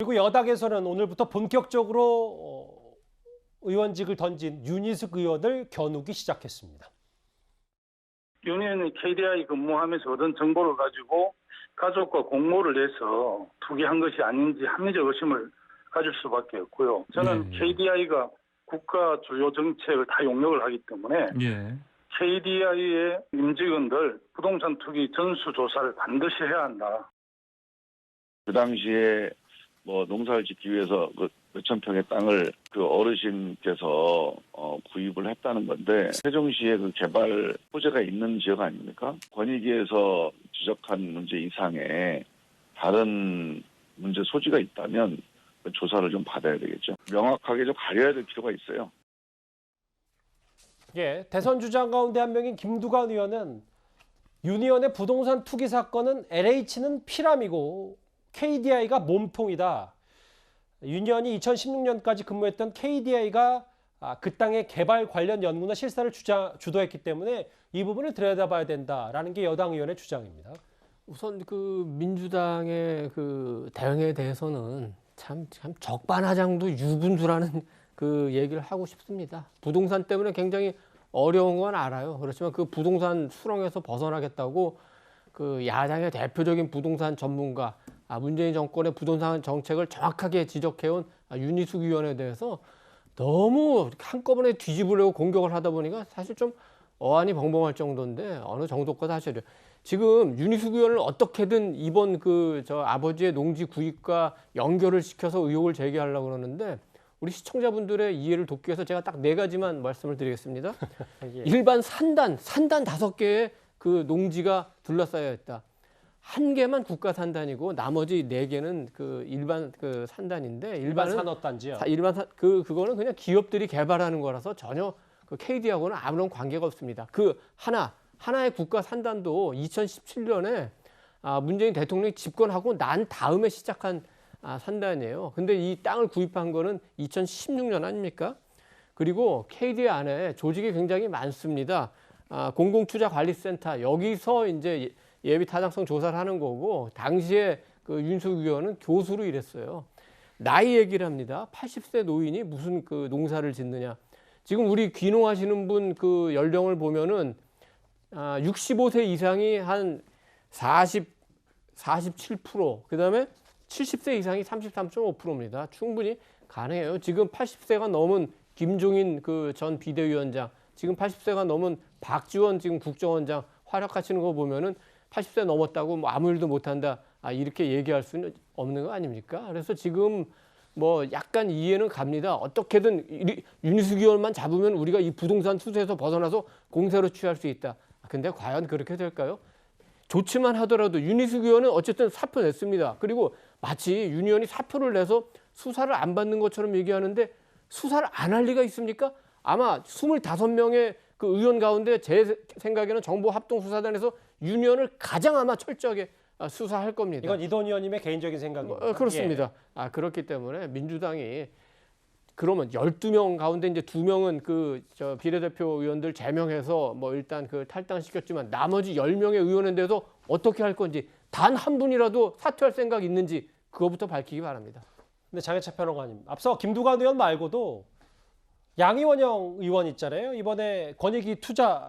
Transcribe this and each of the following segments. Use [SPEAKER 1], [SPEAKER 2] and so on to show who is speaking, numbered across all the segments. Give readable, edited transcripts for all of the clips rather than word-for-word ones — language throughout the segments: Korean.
[SPEAKER 1] 그리고 여당에서는 오늘부터 본격적으로 의원직을 던진 윤희숙 의원을 겨누기 시작했습니다.
[SPEAKER 2] 윤 의원이 KDI 근무하면서 얻은 정보를 가지고 가족과 공모를 해서 투기한 것이 아닌지 합리적 의심을 가질 수밖에 없고요. 저는 KDI가 국가 주요 정책을 다 용역을 하기 때문에 KDI의 임직원들 부동산 투기 전수조사를 반드시 해야 한다.
[SPEAKER 3] 그 당시에 농사를 짓기 위해서 몇천 평의 땅을 그 어르신께서 구입을 했다는 건데 세종시의 그 개발 호재가 있는 지역 아닙니까? 권익위에서 지적한 문제 이상의 다른 문제 소지가 있다면 그 조사를 좀 받아야 되겠죠. 명확하게 좀 가려야 될 필요가 있어요.
[SPEAKER 1] 예, 대선 주장 가운데 한 명인 김두관 의원은 윤 의원의 부동산 투기 사건은 LH는 피람이고 KDI가 몸통이다. 윤 의원이 2016년까지 근무했던 KDI가 그 땅의 개발 관련 연구나 실사를 주도했기 때문에 이 부분을 들여다봐야 된다라는 게 여당 의원의 주장입니다.
[SPEAKER 4] 우선 그 민주당의 그 대응에 대해서는 참 적반하장도 유분수라는 그 얘기를 하고 싶습니다. 부동산 때문에 굉장히 어려운 건 알아요. 그렇지만 그 부동산 수렁에서 벗어나겠다고 그 야당의 대표적인 부동산 전문가, 문재인 정권의 부동산 정책을 정확하게 지적해온 윤희숙 의원에 대해서 너무 한꺼번에 뒤집으려고 공격을 하다 보니까 사실 좀 어안이 벙벙할 정도인데 어느 정도까 사실이에요. 지금 윤희숙 의원을 어떻게든 이번 아버지의 농지 구입과 연결을 시켜서 의혹을 제기하려고 그러는데 우리 시청자분들의 이해를 돕기 위해서 제가 딱 4가지만 말씀을 드리겠습니다. 예. 일반 산단 5개의 그 농지가 둘러싸여 있다. 1개만 국가 산단이고 나머지 4개는 그 일반 그 산단인데
[SPEAKER 1] 일반 산업단지요.
[SPEAKER 4] 그거는 그냥 기업들이 개발하는 거라서 전혀 그 KD하고는 아무런 관계가 없습니다. 그 하나의 국가 산단도 2017년에 문재인 대통령이 집권하고 난 다음에 시작한 산단이에요. 근데 이 땅을 구입한 거는 2016년 아닙니까? 그리고 KD 안에 조직이 굉장히 많습니다. 공공투자관리센터 여기서 이제 예비 타당성 조사를 하는 거고 당시에 그 윤희숙 의원은 교수로 일했어요. 나이 얘기를 합니다. 80세 노인이 무슨 그 농사를 짓느냐. 지금 우리 귀농하시는 분 그 연령을 보면은 65세 이상이 한 47%, 그다음에 70세 이상이 33.5%입니다. 충분히 가능해요. 지금 80세가 넘은 김종인 그 전 비대위원장, 지금 80세가 넘은 박지원 지금 국정원장 활약하시는 거 보면은 80세 넘었다고 아무 일도 못한다 이렇게 얘기할 수는 없는 거 아닙니까? 그래서 지금 약간 이해는 갑니다. 어떻게든 윤희숙 의원만 잡으면 우리가 이 부동산 수세에서 벗어나서 공세로 취할 수 있다. 근데 과연 그렇게 될까요? 좋지만 하더라도 윤희숙 의원은 어쨌든 사표 냈습니다. 그리고 마치 윤 의원이 사표를 내서 수사를 안 받는 것처럼 얘기하는데 수사를 안 할 리가 있습니까? 아마 25명의 그 의원 가운데 제 생각에는 정보합동수사단에서 윤 의원을 가장 아마 철저하게 수사할 겁니다.
[SPEAKER 1] 이건 이돈 의원님의 개인적인 생각입니다.
[SPEAKER 4] 그렇습니다. 예. 그렇기 때문에 민주당이 그러면 12명 가운데 이제 2명은 비례대표 의원들 제명해서 일단 탈당시켰지만 나머지 10명의 의원에 대해서 어떻게 할 건지 단 한 분이라도 사퇴할 생각이 있는지 그거부터 밝히기 바랍니다.
[SPEAKER 1] 근데 장혜철 평론가님, 앞서 김두관 의원 말고도 양이원영 의원 있잖아요. 이번에 권익위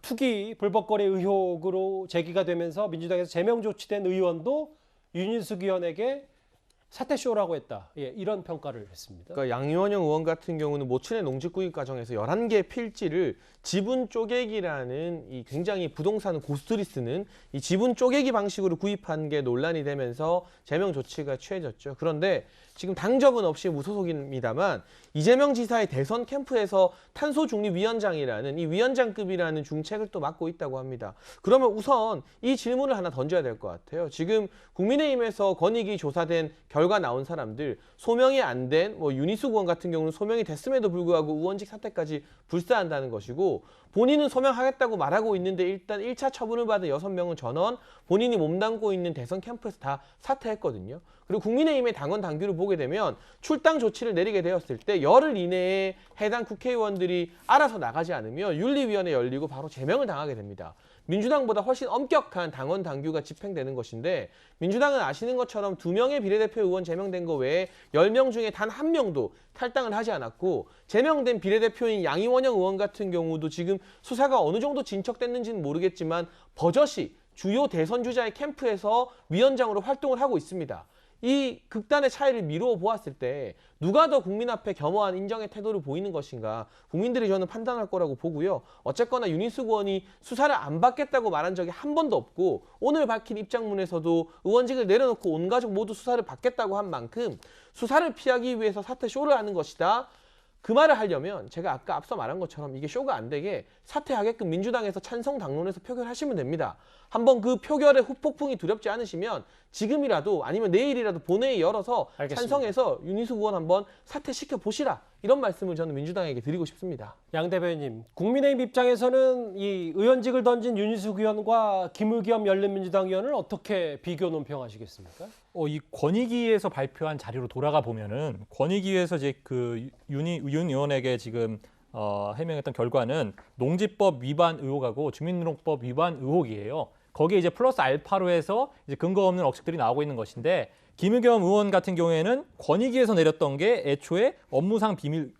[SPEAKER 1] 투기 불법거래 의혹으로 제기가 되면서 민주당에서 제명 조치된 의원도 윤희숙 의원에게 사퇴쇼라고 했다. 이런 평가를 했습니다.
[SPEAKER 5] 그러니까 양이원영 의원 같은 경우는 모친의 농지 구입 과정에서 11개의 필지를 지분 쪼개기라는 이 굉장히 부동산 고수들이 쓰는 이 지분 쪼개기 방식으로 구입한 게 논란이 되면서 제명 조치가 취해졌죠. 그런데 지금 당적은 없이 무소속입니다만 이재명 지사의 대선 캠프에서 탄소중립위원장이라는 이 위원장급이라는 중책을 또 맡고 있다고 합니다. 그러면 우선 이 질문을 하나 던져야 될 것 같아요. 지금 국민의힘에서 권익위 조사된 결과 나온 사람들 소명이 안 된 윤희숙 의원 같은 경우는 소명이 됐음에도 불구하고 의원직 사퇴까지 불사한다는 것이고 본인은 소명하겠다고 말하고 있는데 일단 1차 처분을 받은 6명은 전원 본인이 몸담고 있는 대선 캠프에서 다 사퇴했거든요. 그리고 국민의힘의 당원 당규를 보게 되면 출당 조치를 내리게 되었을 때 열흘 이내에 해당 국회의원들이 알아서 나가지 않으면 윤리위원회 열리고 바로 제명을 당하게 됩니다. 민주당보다 훨씬 엄격한 당원 당규가 집행되는 것인데 민주당은 아시는 것처럼 2명의 비례대표 의원 제명된 거 외에 10명 중에 단 1명도 탈당을 하지 않았고 제명된 비례대표인 양이원영 의원 같은 경우도 지금 수사가 어느 정도 진척됐는지는 모르겠지만 버젓이 주요 대선 주자의 캠프에서 위원장으로 활동을 하고 있습니다. 이 극단의 차이를 미루어 보았을 때 누가 더 국민 앞에 겸허한 인정의 태도를 보이는 것인가 국민들이 저는 판단할 거라고 보고요. 어쨌거나 윤희숙 의원이 수사를 안 받겠다고 말한 적이 한 번도 없고 오늘 밝힌 입장문에서도 의원직을 내려놓고 온 가족 모두 수사를 받겠다고 한 만큼 수사를 피하기 위해서 사퇴 쇼를 하는 것이다. 그 말을 하려면 제가 아까 앞서 말한 것처럼 이게 쇼가 안 되게 사퇴하게끔 민주당에서 찬성 당론에서 표결하시면 됩니다. 한번 그 표결의 후폭풍이 두렵지 않으시면 지금이라도 아니면 내일이라도 본회의 열어서
[SPEAKER 1] 알겠습니다.
[SPEAKER 5] 찬성해서 윤희숙 의원 한번 사퇴시켜 보시라. 이런 말씀을 저는 민주당에게 드리고 싶습니다.
[SPEAKER 1] 양 대변인님, 국민의힘 입장에서는 이 의원직을 던진 윤희숙 의원과 김의겸 열린민주당 의원을 어떻게 비교 논평하시겠습니까?
[SPEAKER 6] 이 권익위에서 발표한 자료로 돌아가 보면은 권익위에서 이제 그 윤 의원에게 지금 해명했던 결과는 농지법 위반 의혹하고 주민등록법 위반 의혹이에요. 거기에 이제 플러스 알파로 해서 이제 근거 없는 억측들이 나오고 있는 것인데 김의겸 의원 같은 경우에는 권익위에서 내렸던 게 애초에 업무상 비밀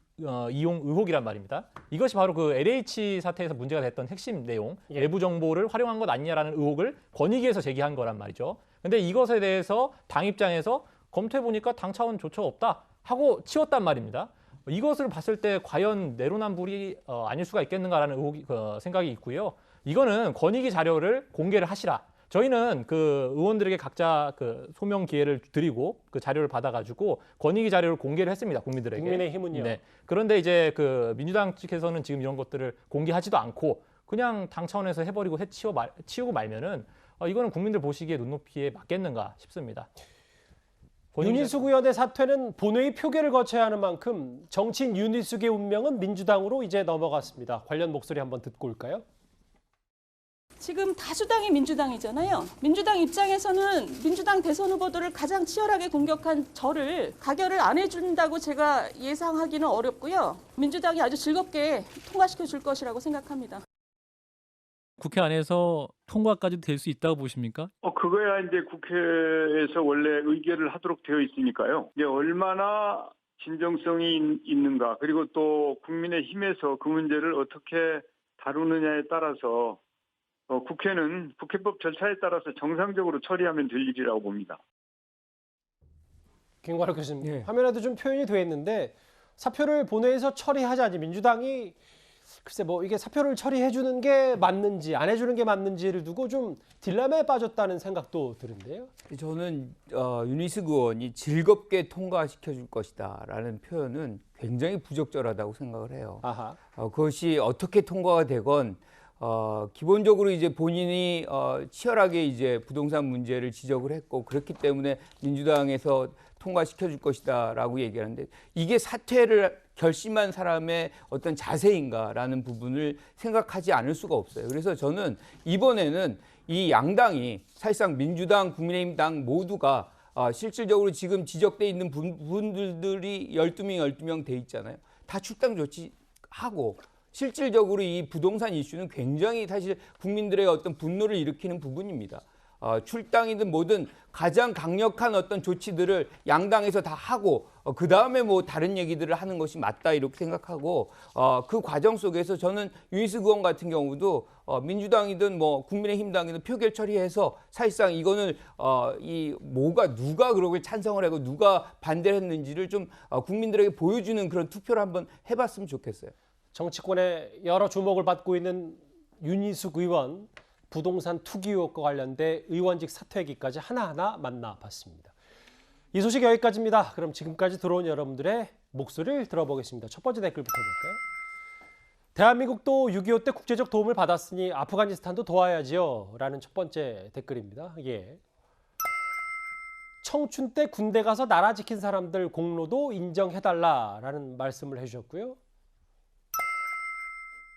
[SPEAKER 6] 이용 의혹이란 말입니다. 이것이 바로 그 LH 사태에서 문제가 됐던 핵심 내용, 내부 정보를 활용한 것 아니냐라는 의혹을 권익위에서 제기한 거란 말이죠. 근데 이것에 대해서 당 입장에서 검토해 보니까 당 차원 조처가 없다 하고 치웠단 말입니다. 이것을 봤을 때 과연 내로남불이 아닐 수가 있겠는가라는 생각이 있고요. 이거는 권익위 자료를 공개를 하시라. 저희는 그 의원들에게 각자 그 소명 기회를 드리고 그 자료를 받아가지고 권익위 자료를 공개를 했습니다. 국민들에게.
[SPEAKER 1] 국민의힘은요?
[SPEAKER 6] 네. 그런데 이제 그 민주당 측에서는 지금 이런 것들을 공개하지도 않고 그냥 당 차원에서 해버리고 치우고 말면은 이거는 국민들 보시기에 눈높이에 맞겠는가 싶습니다.
[SPEAKER 1] 윤희숙 의원의 사퇴는 본회의 표결을 거쳐야 하는 만큼 정치인 윤희숙의 운명은 민주당으로 이제 넘어갔습니다. 관련 목소리 한번 듣고 올까요?
[SPEAKER 7] 지금 다수당이 민주당이잖아요. 민주당 입장에서는 민주당 대선 후보들을 가장 치열하게 공격한 저를 가결을 안 해준다고 제가 예상하기는 어렵고요. 민주당이 아주 즐겁게 통과시켜 줄 것이라고 생각합니다.
[SPEAKER 8] 국회 안에서 통과까지 될 수 있다고 보십니까?
[SPEAKER 9] 그거야 이제 국회에서 원래 의결을 하도록 되어 있으니까요. 이제 얼마나 진정성이 있는가, 그리고 또 국민의힘에서 그 문제를 어떻게 다루느냐에 따라서 국회는 국회법 절차에 따라서 정상적으로 처리하면 될 일이라고 봅니다.
[SPEAKER 1] 김관욱 교수님, 화면에도 좀 표현이 되어 있는데 사표를 본회의에서 처리하자니 민주당이 글쎄 뭐 이게 사표를 처리해 주는 게 맞는지 안 해주는 게 맞는지를 두고 좀 딜레마에 빠졌다는 생각도 드는데요.
[SPEAKER 10] 저는 윤희숙 의원이 즐겁게 통과시켜 줄 것이다라는 표현은 굉장히 부적절하다고 생각을 해요.
[SPEAKER 1] 아하.
[SPEAKER 10] 그것이 어떻게 통과가 되건 기본적으로 이제 본인이 치열하게 이제 부동산 문제를 지적을 했고 그렇기 때문에 민주당에서 통과시켜 줄 것이다라고 얘기하는데 이게 사퇴를 결심한 사람의 어떤 자세인가라는 부분을 생각하지 않을 수가 없어요. 그래서 저는 이번에는 이 양당이 사실상 민주당, 국민의힘당 모두가 실질적으로 지금 지적돼 있는 분들이 12명 돼 있잖아요. 다 출당 조치하고 실질적으로 이 부동산 이슈는 굉장히 사실 국민들의 어떤 분노를 일으키는 부분입니다. 출당이든 뭐든 가장 강력한 어떤 조치들을 양당에서 다 하고 그 다음에 뭐 다른 얘기들을 하는 것이 맞다 이렇게 생각하고 그 과정 속에서 저는 윤희숙 의원 같은 경우도 민주당이든 뭐 국민의힘당이든 표결 처리해서 사실상 이거는 누가 그러고 찬성을 하고 누가 반대를 했는지를 좀 국민들에게 보여주는 그런 투표를 한번 해봤으면 좋겠어요.
[SPEAKER 1] 정치권의 여러 주목을 받고 있는 윤희숙 의원 부동산 투기 의혹과 관련돼 의원직 사퇴하기까지 하나하나 만나봤습니다. 이 소식 여기까지입니다. 그럼 지금까지 들어온 여러분들의 목소리를 들어보겠습니다. 첫 번째 댓글부터 볼까요? 대한민국도 6.25 때 국제적 도움을 받았으니 아프가니스탄도 도와야지요. 라는 첫 번째 댓글입니다. 청춘 때 군대 가서 나라 지킨 사람들 공로도 인정해달라라는 말씀을 해주셨고요.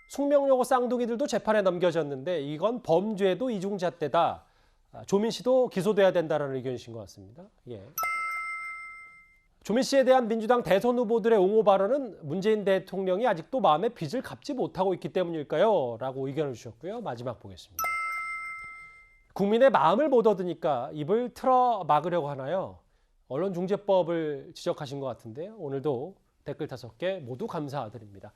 [SPEAKER 1] 숙명여고 쌍둥이들도 재판에 넘겨졌는데 이건 범죄도 이중잣대다. 조민 씨도 기소돼야 된다는 의견이신 것 같습니다. 조민 씨에 대한 민주당 대선 후보들의 옹호 발언은 문재인 대통령이 아직도 마음의 빚을 갚지 못하고 있기 때문일까요? 라고 의견을 주셨고요. 마지막 보겠습니다. 국민의 마음을 못 얻으니까 입을 틀어 막으려고 하나요? 언론중재법을 지적하신 것 같은데요. 오늘도 댓글 5개 모두 감사드립니다.